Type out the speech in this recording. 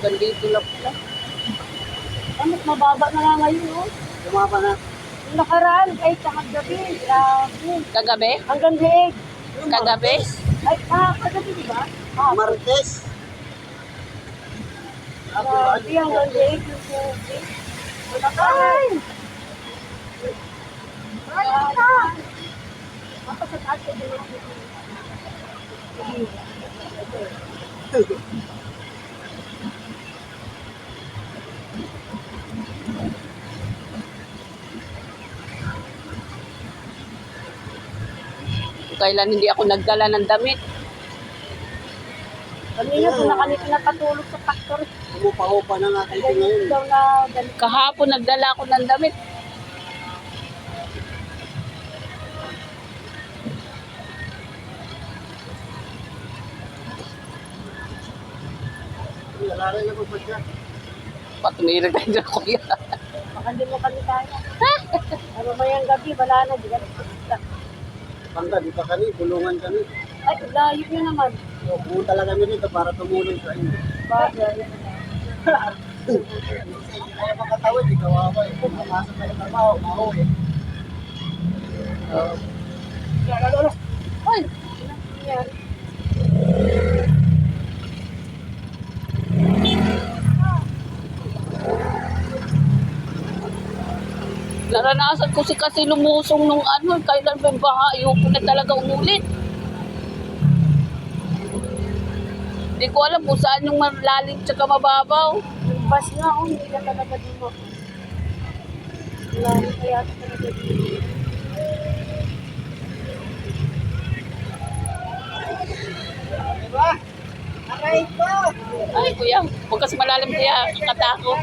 Hanggang dito lang pala. Mas mababa na nga ngayon, oh. Lumaba na. Yung nakaraan, kahit sa kagabi, grabe. Kagabi? Hanggang leeg. Kagabi? Ay, kagabi, di ba? Martes. Grabe, hanggang leeg yung tubig. Ay! Ay, ito! Ako sa taas ko din ako. Kailan hindi ako nagdala ng damit. Kanina po na kami pinapatulog sa factory. Umupa-upa na nga kayo Ganyan ngayon. daw na ganito. Kahapon nagdala ako ng damit. Wala rin ako pa siya. Patumirig tayo dyan, kuya. Baka hindi mo kami kaya. Ano mamayang gabi, wala na. Di ka na. Bangga, di pa kami, bulungan kami. Ay, layo nyo naman. Pumunta lang kami dito para tumulong sa inyo. Bagay. Hindi kaya makatawid, di kawawa eh. Kung pumasok kayo trabaho, mauwi. Ay! Yan. Naranasan ko kasi lumusong nung ano, kailan ba yung baha, ayoko na talaga umulit. Hindi ko alam kung saan yung malalim tsaka mababaw. Yung bus nga, oh, hindi na talaga dito. Wala na kaya talaga dito. Diba? Aray ko! Ay kuya, huwag kasi malalim kaya katakot.